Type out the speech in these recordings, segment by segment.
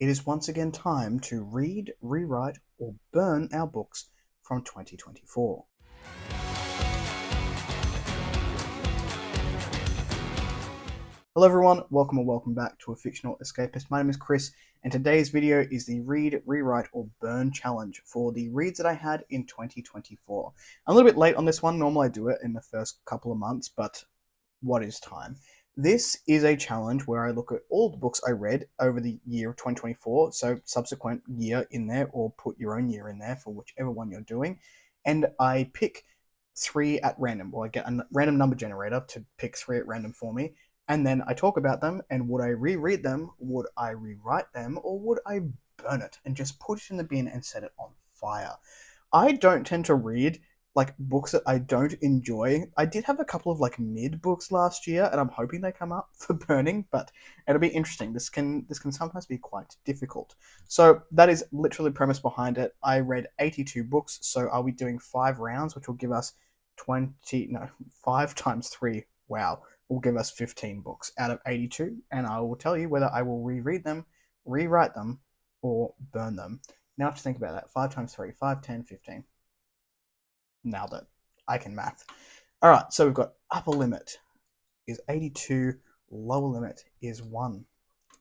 it is once again time to read, rewrite, or burn our books from 2024. Hello everyone, welcome or welcome back to A Fictional Escapist. My name is Kris, and today's video is the Read, Rewrite, or Burn challenge for the reads that I had in 2024. I'm a little bit late on this one. Normally I do it in the first couple of months, but what is time? This is a challenge where I look at all the books I read over the year of 2024, so subsequent year in there, or put your own year in there for whichever one you're doing, and I pick three at random. Well, I get a random number generator to pick three at random for me, and then I talk about them, and would I reread them, would I rewrite them, or would I burn it and just put it in the bin and set it on fire? I don't tend to read like books that I don't enjoy. I did have a couple of like mid books last year, and I'm hoping they come up for burning, but it'll be interesting. This can sometimes be quite difficult. So that is literally the premise behind it. I read 82 books, so are we doing 5 rounds, which will give us 20 no 5 times 3, wow, will give us 15 books out of 82, and I will tell you whether I will reread them, rewrite them, or burn them. Now I have to think about that. 5 times 3, 5, 10, 15. Nailed it. I can math. All right, so we've got upper limit is 82, lower limit is 1. I'm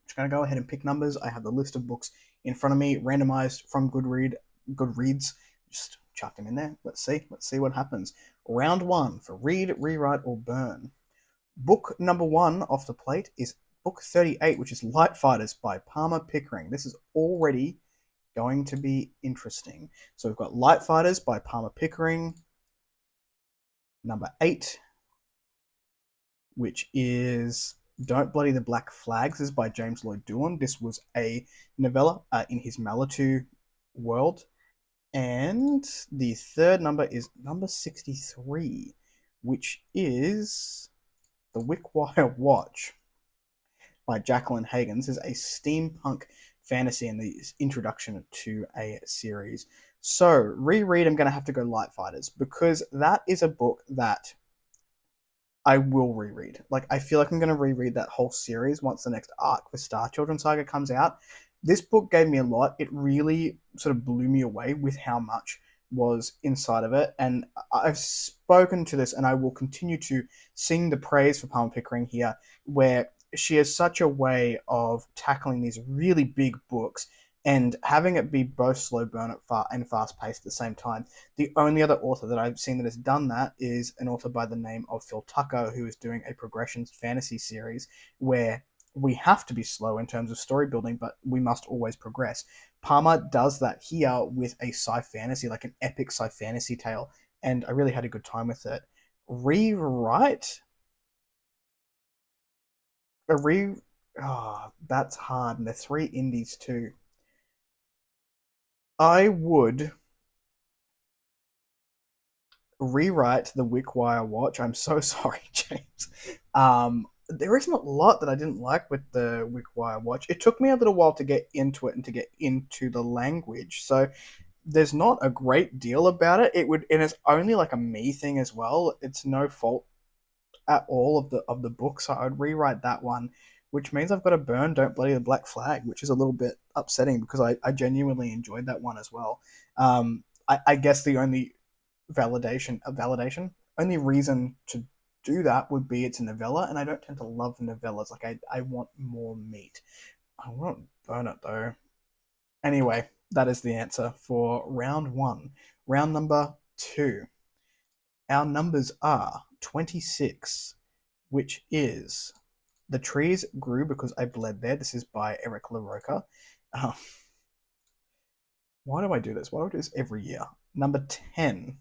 just going to go ahead and pick numbers. I have the list of books in front of me, randomized from Goodreads. Just chuck them in there. Let's see what happens. Round 1 for read, rewrite, or burn. Book number 1 off the plate is book 38, which is Light Fighters by Palmer Pickering. This is already going to be interesting. So we've got Light Fighters by Palmer Pickering. Number 8, which is Don't Bloody the Black Flags. This is by James Lloyd Doolan. This was a novella in his Manitou world. And the third number is number 63, which is The Wickwire Watch by Jacqueline Hagan. This is a steampunk fantasy and the introduction to a series. So, reread, I'm going to have to go Light Fighters, because that is a book that I will reread. Like, I feel like I'm going to reread that whole series once the next arc for Star Children Saga comes out. This book gave me a lot. It really sort of blew me away with how much was inside of it. And I've spoken to this, and I will continue to sing the praise for Palmer Pickering here, where she has such a way of tackling these really big books and having it be both slow burn and fast paced at the same time. The only other author that I've seen that has done that is an author by the name of Phil Tucker, who is doing a progression fantasy series where we have to be slow in terms of story building, but we must always progress. Palmer does that here with a sci-fantasy, like an epic sci-fantasy tale, and I really had a good time with it. Rewrite? That's hard, and they're 3 indies too. I would rewrite the Wickwire Watch. I'm so sorry, James. There isn't a lot that I didn't like with the Wickwire Watch. It took me a little while to get into it and to get into the language, so there's not a great deal about it. And it's only like a me thing as well. It's no fault at all of the book, so I would rewrite that one, which means I've got to burn Don't Bloody the Black Flag, which is a little bit upsetting because I genuinely enjoyed that one as well. I guess the only only reason to do that would be it's a novella, and I don't tend to love novellas. Like, I want more meat. I won't burn it though. Anyway, that is the answer for round 1. Round number 2. Our numbers are 26, which is The Trees Grew Because I Bled There. This is by Eric LaRocca. Um, why do I do this? Why do I do this every year? Number 10,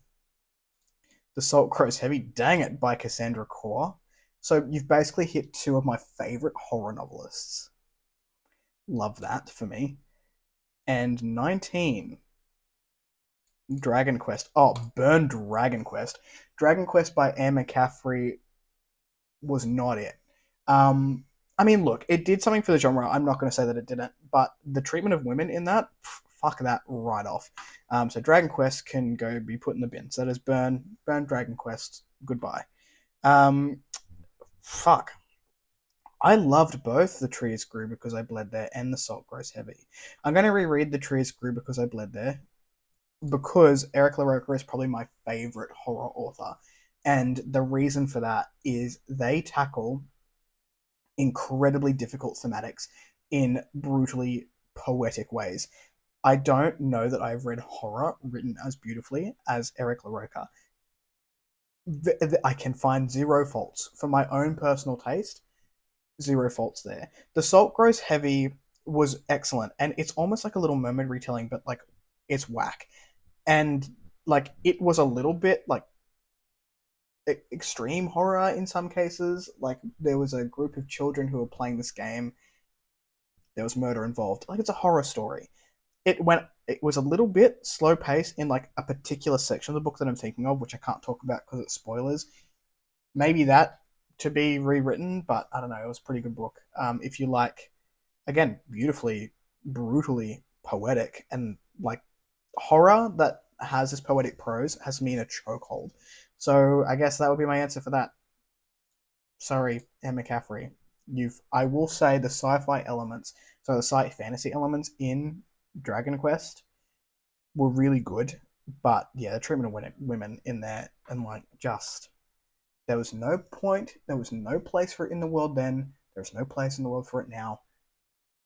The Salt Grows Heavy. Dang it, by Cassandra Khaw. So you've basically hit 2 of my favorite horror novelists. Love that for me. And 19, Dragon Quest. Oh, burn Dragon Quest. Dragon Quest by Anne McCaffrey was not it. I mean, look, it did something for the genre. I'm not going to say that it didn't, but the treatment of women in that, fuck that right off. So Dragon Quest can go be put in the bin. So that is burn Dragon Quest. Goodbye. Fuck. I loved both The Trees Grew Because I Bled There and The Salt Grows Heavy. I'm going to reread The Trees Grew Because I Bled There because Eric LaRocca is probably my favorite horror author. And the reason for that is they tackle incredibly difficult thematics in brutally poetic ways. I don't know that I've read horror written as beautifully as Eric LaRocca. I can find zero faults for my own personal taste. Zero faults there. The Salt Grows Heavy was excellent, and it's almost like a Little Mermaid retelling, but like it's whack. And like it was a little bit like extreme horror in some cases. Like there was a group of children who were playing this game. There was murder involved. Like it's a horror story. It was a little bit slow paced in like a particular section of the book that I'm thinking of, which I can't talk about because it's spoilers. Maybe that to be rewritten, but I don't know. It was a pretty good book. If you like, again, beautifully, brutally poetic and like horror that has this poetic prose has me in a chokehold. So I guess that would be my answer for that. Sorry, Emma McCaffrey. I will say the sci-fi elements, so the sci fantasy elements in Dragon Quest were really good, but yeah, the treatment of women in there and like just there was no point, there was no place for it in the world then. There's no place in the world for it now.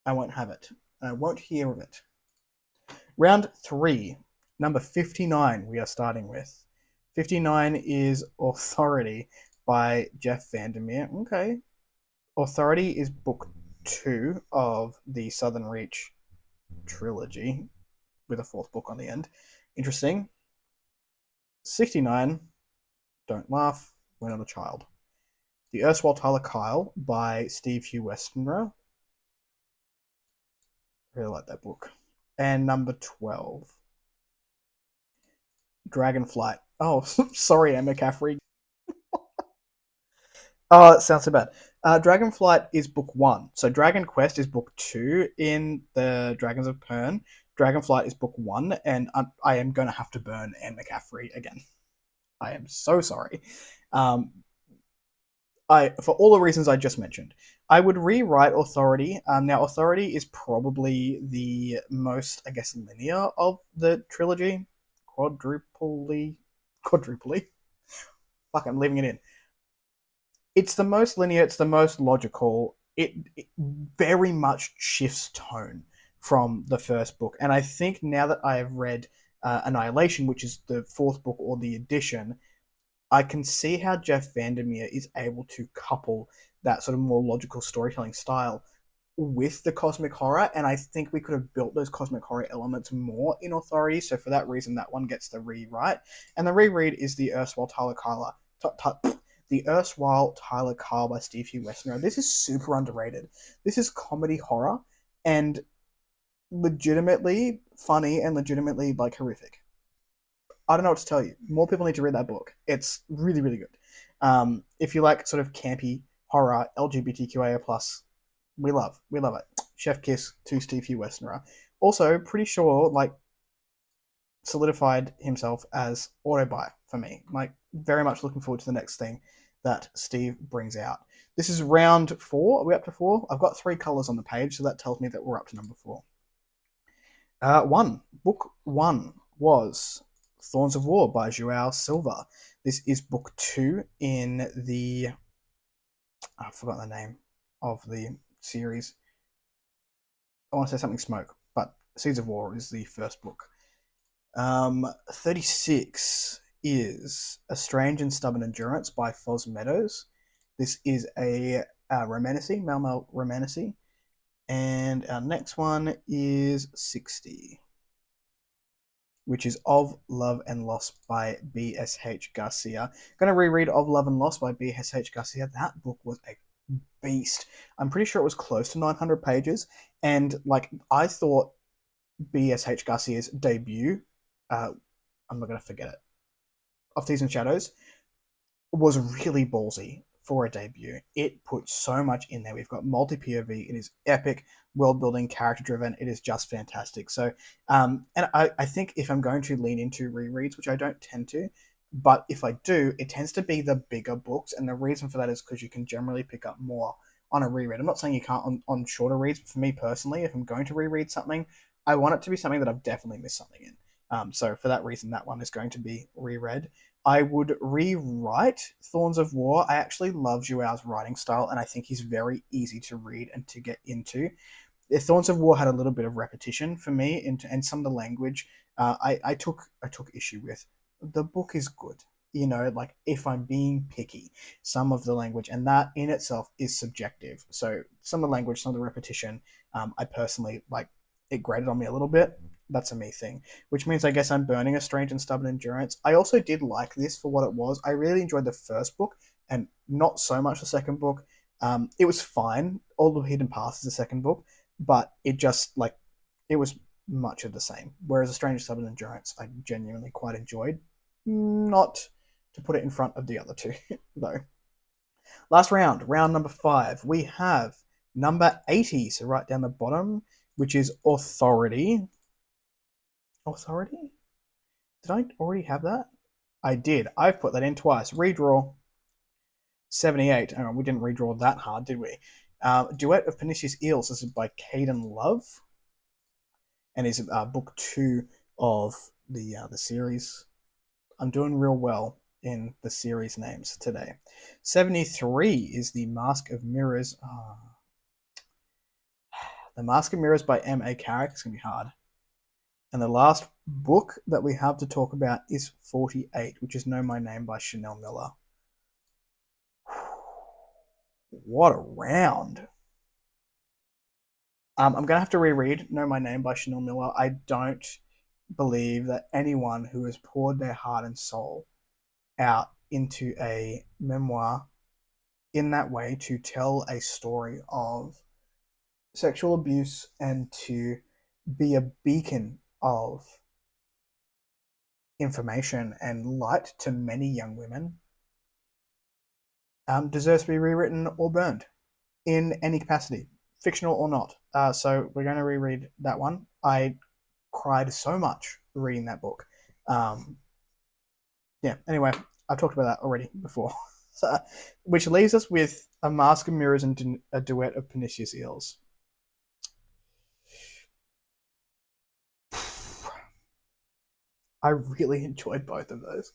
I won't have it. I won't hear of it. Round 3, number 59, we are starting with. 59 is Authority by Jeff Vandermeer. Okay. Authority is book 2 of the Southern Reach trilogy, with a fourth book on the end. Interesting. 69, Don't Laugh, We're Not a Child. The Erstwhile Tyler Kyle by Steve Hugh Westenra. Really like that book. And number 12, Dragonflight. Oh, sorry, Emma McCaffrey. Oh, it sounds so bad. Dragonflight is book 1. So Dragon Quest is book 2 in the Dragons of Pern. Dragonflight is book 1, and I am going to have to burn Anne McCaffrey again. I am so sorry. For all the reasons I just mentioned, I would rewrite Authority. Now, Authority is probably the most, I guess, linear of the trilogy. Quadruply. Fuck, I'm leaving it in. It's the most linear, it's the most logical. It very much shifts tone from the first book. And I think now that I have read Annihilation, which is the fourth book or the edition, I can see how Jeff Vandermeer is able to couple that sort of more logical storytelling style with the cosmic horror, and I think we could have built those cosmic horror elements more in Authority. So for that reason, that one gets the rewrite, and the reread is the Erstwhile Tyler Kyle, the Erstwhile Tyler Kyle by Steve Hugh Westenra. This is super underrated. This is comedy horror and legitimately funny and legitimately like horrific. I don't know what to tell you. More people need to read that book. It's really, really good. If you like sort of campy horror, LGBTQIA plus, we love it. Chef kiss to Steve Hugh Westenra. Also, pretty sure like solidified himself as auto buy for me. Like very much looking forward to the next thing that Steve brings out. This is round 4. Are we up to 4? I've got 3 colors on the page, so that tells me that we're up to number 4. Book 1 was Thorns of War by Joao Silva. This is book 2 in the... I've forgotten the name of the series. I want to say something Smoke, but Seeds of War is the first book. 36 is A Strange and Stubborn Endurance by Foz Meadows. This is a romantasy, Mal romantasy. And our next one is 60, which is Of Love and Loss by B.S.H. Garcia. I'm going to reread Of Love and Loss by B.S.H. Garcia. That book was a beast. I'm pretty sure it was close to 900 pages. And like I thought B.S.H. Garcia's debut, I'm not going to forget it, Of Thieves and Shadows, was really ballsy for a debut. It put so much in there. We've got multi-POV. It is epic, world-building, character-driven. It is just fantastic. So, and I think if I'm going to lean into rereads, which I don't tend to, but if I do, it tends to be the bigger books. And the reason for that is because you can generally pick up more on a reread. I'm not saying you can't on shorter reads, but for me personally, if I'm going to reread something, I want it to be something that I've definitely missed something in. So for that reason, that one is going to be reread. I would rewrite Thorns of War. I actually love Zhuao's writing style, and I think he's very easy to read and to get into. The Thorns of War had a little bit of repetition for me, and some of the language I took issue with. The book is good, like if I'm being picky, some of the language, and that in itself is subjective. So some of the language, some of the repetition, I personally like it grated on me a little bit. That's a me thing, which means I guess I'm burning a strange and stubborn endurance. I also did like this for what it was. I really enjoyed the first book and not so much the second book. It was fine. All the hidden paths is the second book, but it just like it was much of the same. Whereas A Strange Stubborn Endurance, I genuinely quite enjoyed. Not to put it in front of the other two, though. Last round, round number 5. We have number 80, so right down the bottom, which is Authority. Authority? Did I already have that? I did. I've put that in twice. Redraw 78. Oh, we didn't redraw that hard, did we? Duet of Pernicious Eels. This is by Caden Love, and is book 2 of the series. I'm doing real well in the series names today. 73 is The Mask of Mirrors. The Mask of Mirrors by M.A. Carrick. It's going to be hard. And the last book that we have to talk about is 48, which is Know My Name by Chanel Miller. What a round. I'm going to have to reread Know My Name by Chanel Miller. I don't believe that anyone who has poured their heart and soul out into a memoir in that way to tell a story of sexual abuse and to be a beacon of information and light to many young women deserves to be rewritten or burned in any capacity, fictional or not. So we're going to reread that one. I cried so much reading that book. Yeah, anyway, I've talked about that already before. So, which leaves us with A Mask of Mirrors and a Duet of Pernicious Eels. I really enjoyed both of those.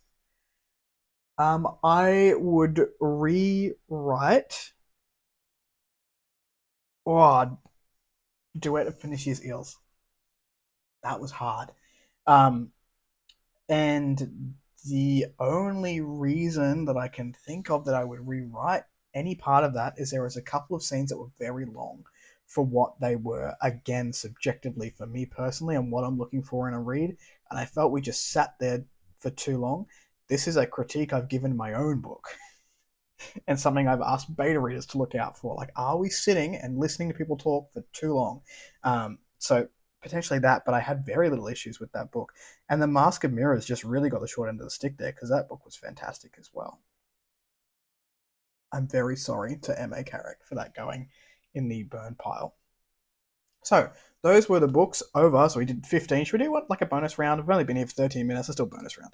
I would rewrite Duet of Pernicious Eels. That was hard. Um, and the only reason that I can think of that I would rewrite any part of that is there was a couple of scenes that were very long for what they were, again, subjectively for me personally, and what I'm looking for in a read. And I felt we just sat there for too long. This is a critique I've given my own book and something I've asked beta readers to look out for. Like, are we sitting and listening to people talk for too long? So potentially that, but I had very little issues with that book. And The Mask of Mirrors just really got the short end of the stick there because that book was fantastic as well. I'm very sorry to M.A. Carrick for that going in the burn pile. So those were the books over. So we did 15. Should we do what, like a bonus round? We've only been here for 13 minutes. Let's do a bonus round.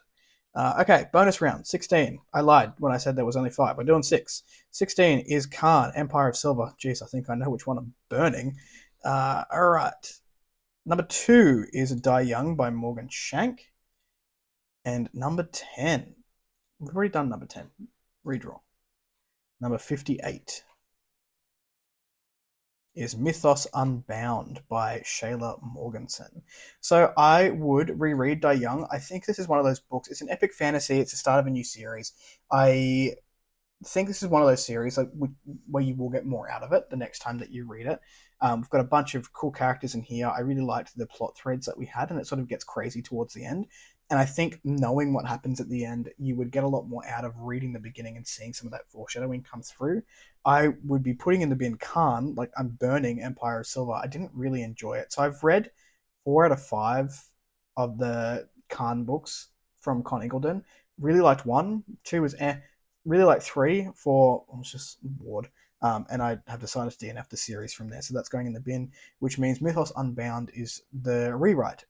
Okay, bonus round, 16. I lied when I said there was only 5. We're doing 6. 16 is Khan, Empire of Silver. Jeez, I think I know which one I'm burning. All right. Number 2 is Die Young by Morgan Shank. And number 10, we've already done number 10. Redraw. Number 58 is Mythos Unbound by Shayla Morganson. So I would reread Die Young. I think this is one of those books. It's an epic fantasy. It's the start of a new series. I think this is one of those series like where you will get more out of it the next time that you read it. We've got a bunch of cool characters in here. I really liked the plot threads that we had, and it sort of gets crazy towards the end. And I think knowing what happens at the end, you would get a lot more out of reading the beginning and seeing some of that foreshadowing come through. I would be putting in the bin Khan, like I'm burning Empire of Silver. I didn't really enjoy it. So I've read 4 out of 5 of the Khan books from Con Eagledon. Really liked 1, 2 was really liked 3, 4 I was just bored. And I have decided to DNF the series from there. So that's going in the bin, which means Mythos Unbound is the rewrite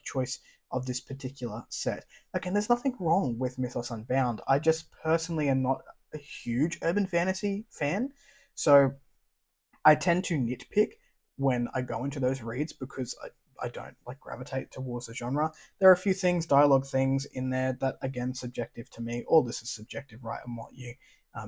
choice of this particular set. Again, there's nothing wrong with Mythos Unbound. I just personally am not a huge urban fantasy fan, so I tend to nitpick when I go into those reads because I don't like gravitate towards the genre. There are a few things, dialogue things in there that again subjective to me. All this is subjective, right? And what you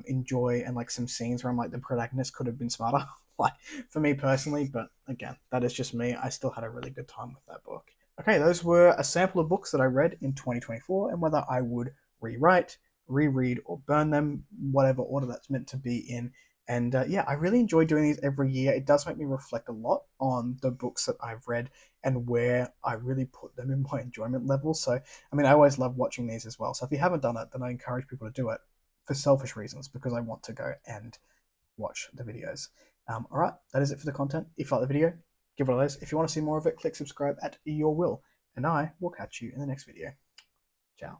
enjoy, and like some scenes where I'm like the protagonist could have been smarter, like for me personally. But again, that is just me. I still had a really good time with that book. Okay, those were a sample of books that I read in 2024 and whether I would rewrite, reread, or burn them, whatever order that's meant to be in. And yeah, I really enjoy doing these every year. It does make me reflect a lot on the books that I've read and where I really put them in my enjoyment level. So, I mean, I always love watching these as well. So if you haven't done it, then I encourage people to do it for selfish reasons because I want to go and watch the videos. All right, that is it for the content. If you like the video, give it a like. If you want to see more of it, click subscribe at your will. And I will catch you in the next video. Ciao.